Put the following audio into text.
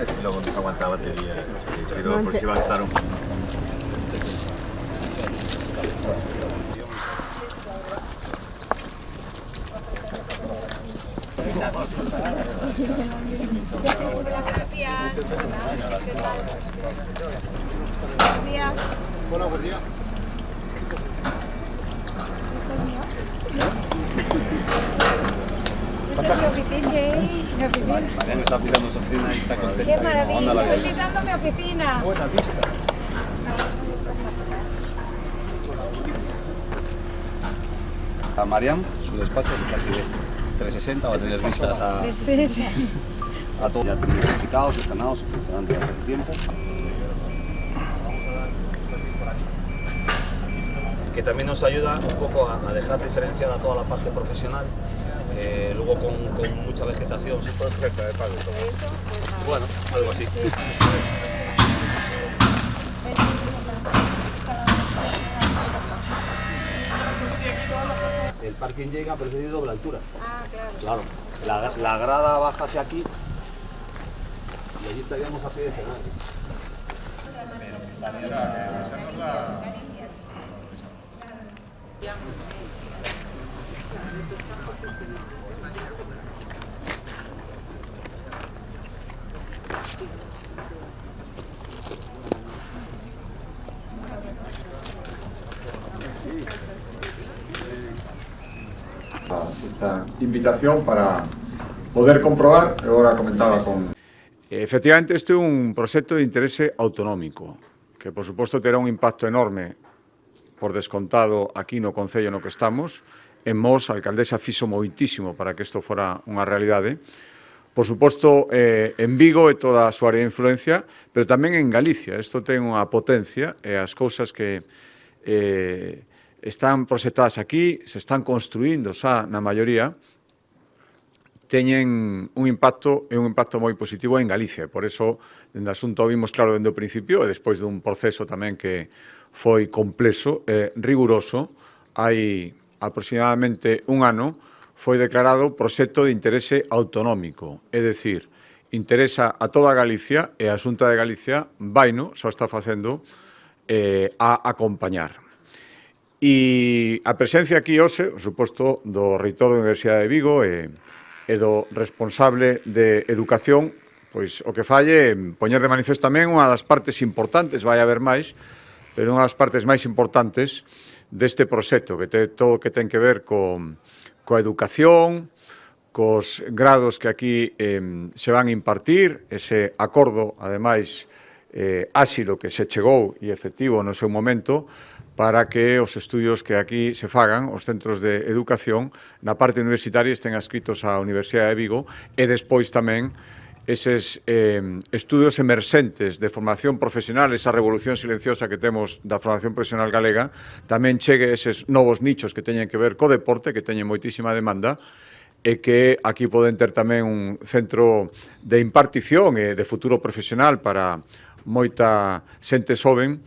y luego no aguanta la batería. Pero por si va a estar un... Buenos días. Buenos días. Hola, buen día. Esta es mi oficina. Mi oficina. Mariano está pisando su oficina y está contenta. ¡Qué maravilla! Estoy pisando mi oficina. Buena vista. A Mariam, su despacho casi de 360 va a tener vistas a... Sí, sí. A todo. Ya tenemos edificados, escanados, funcionando desde hace tiempo. Que también nos ayuda un poco a dejar diferenciada toda la parte profesional, luego con mucha vegetación súper cerca de pago. Eso, pues Bueno, algo así. sí, sí. El parking llega, pero es de doble altura. Ah, claro. Claro, la grada baja hacia aquí y allí estaríamos a pie de escenario. Esta invitación para poder comprobar, agora comentaba con... Efectivamente, este é un proxecto de interese autonómico, que, por suposto, terá un impacto enorme, por descontado, aquí no Concello no que estamos. En Mos, a alcaldesa fixo moitísimo para que isto fora unha realidade. Por suposto, en Vigo e toda a súa área de influencia, pero tamén en Galicia. Isto ten unha potencia e as cousas que están proxectadas aquí, se están construindo xa na maioría, teñen un impacto moi positivo en Galicia. Por eso, dende o asunto vimos claro dende o principio e despois dun proceso tamén que foi complexo e riguroso, hai aproximadamente un ano, foi declarado proxecto de interese autonómico, é dicir, interesa a toda Galicia e a Xunta de Galicia vaino, xa está facendo, a acompañar. E a presencia aquí hoxe, por suposto, do reitor da Universidade de Vigo e do responsable de educación, pois o que falle poñer de manifesto tamén unha das partes importantes, vai haber máis, pero unha das partes máis importantes deste proxecto, que ten todo o que ten que ver coa educación, cos grados que aquí se van a impartir, ese acordo, ademais, áxilo que se chegou e efectivo no seu momento, para que os estudios que aquí se fagan, os centros de educación, na parte universitaria estén adscritos á Universidade de Vigo e despois tamén eses estudios emerxentes de formación profesional, esa revolución silenciosa que temos da formación profesional galega, tamén chegue eses novos nichos que teñen que ver co deporte, que teñen moitísima demanda, e que aquí poden ter tamén un centro de impartición e de futuro profesional para moita xente xoven